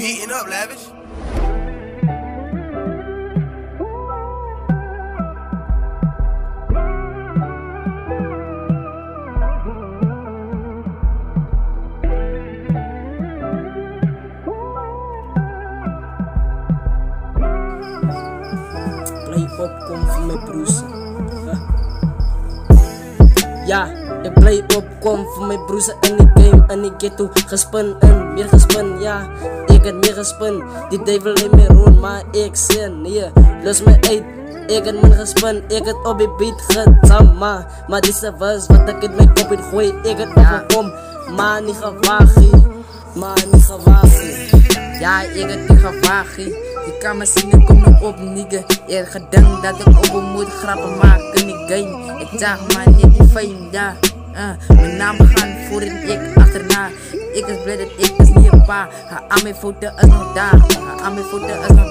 heating up, lavish. Play popcorn voor mijn broers. Ja, ik play popcorn voor mijn broers in die game en ik get toe gespin en meer gespin, ja. Ik heb meer gespin, die devil heeft meer rond, maar ik zeg nee, lus me uit. Ik heb min gespin, ik heb op die beat gedam, maar deze was wat ik in mijn kop in gooi. Ik heb opgekom, maar niet gewaagd, Ja, ik heb niet gewaagd. Je kan me zien, ik kom nog op, nigga. Je had gedacht dat ik op moet grappen maken in die game. Ik zag maar niet die fame, ja. Mijn naam gaan voor en ik achterna. Ik is blij dat ik is niet een pa. Aan mijn foto is nog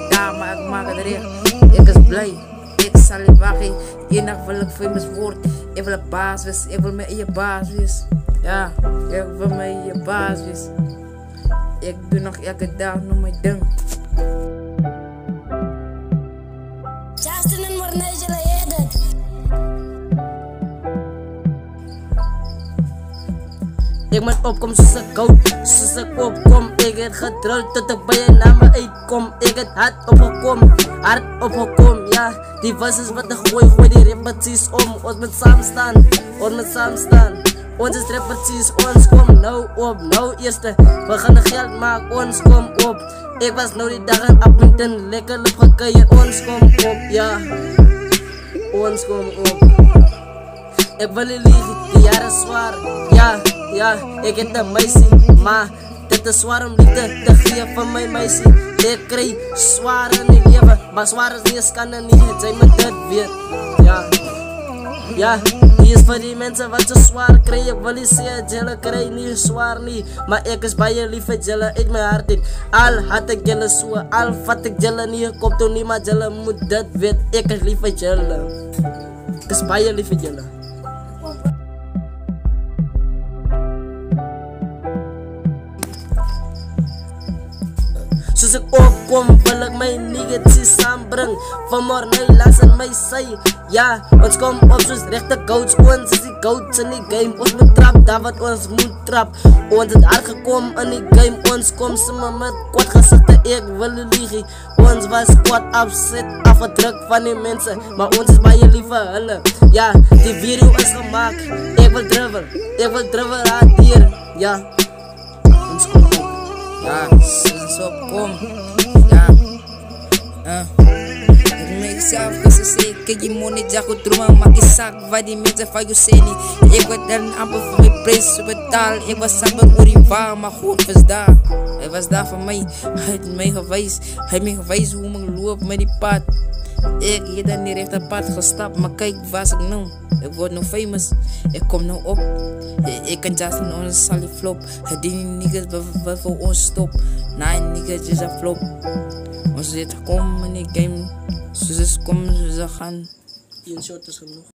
daar, maar ik maak het recht. Ik is blij, ik zal niet wachten. Eendag wil ik famous worden. Ik wil een baas wezen, ik wil met je baas wezen. Ja, ik wil met je baas wezen. Ik doe nog elke dag nog mijn ding. Justin en Mornay, jullie weten het. Ik ben opkom zoals ik goud, zoals ik opkom. Ik heb gedrukt tot ik bij je naar me uitkom. Ik heb hard opgekom, ja. Die was is wat ik gooi die repetities om. Ons met samenstaan. Ons is repetities, ons kom nou op, nou eerste. We gaan de geld maken, ons kom op. Ik was nou die dag in Appington, lekker op gekeierd, ons kom op, ja. Ons kom op. Ik wil niet liegen, die jaren zwaar, ja, ik heb een meisje, maar dit is zwaar om liefde te geven van mijn meisje. Ik krijg zwaar in het leven, maar zwaar is niet, kan er niet, zij me dit weet, ja, die is voor die mensen wat ze zwaar krijgen. Ik wil niet zeggen, jullie krijgen niet zwaar niet, maar ik is bij je lieve jullie uit mijn hart in. Al had ik jullie zo, al vat ik jullie niet, ik kom toen niet, maar jullie moet dit weten, ik is lieve jullie. Ik is bij je lieve jullie. Soos ek opkom, wil ek my negatief saambring. Vanmorgen langs in my sy. Ja, ons kom op soos rechte goats. Ons is die goats in die game. Ons moet trap, daar wat ons moet trap. Ons het hard gekom in die game. Ons kom samen met kwad gezichte, ek wil nie liegen. Ons was kwad afzet, afgedruk van die mensen, maar ons is bij je lieve hulle. Ja, die video is gemaakt. Ik wil dribbel aan hier. Ja, ons kom op. Ja, soos opkom. Ja, ik maak zelf als ze zeggen, kijk je money, jago dromen, maak je zak wat die mensen van je zijn niet. Ik werd dan amper voor mijn prijs betaald. Ik was amper voor die waar, maar goed was daar. Hij was daar voor mij, hij heeft mij gewezen hoe ik loop met die pad. Ik heb dan niet recht op pad gestapt, maar kijk waar ik nu. Ik word nog famous, ik kom nou op. Ik kan Justin ons zal die flop. Die niggas wil voor ons stop. Nee niggas is een flop. Ons zit gekomen in die game. Ze komen, ze gaan. Die shot is genoeg.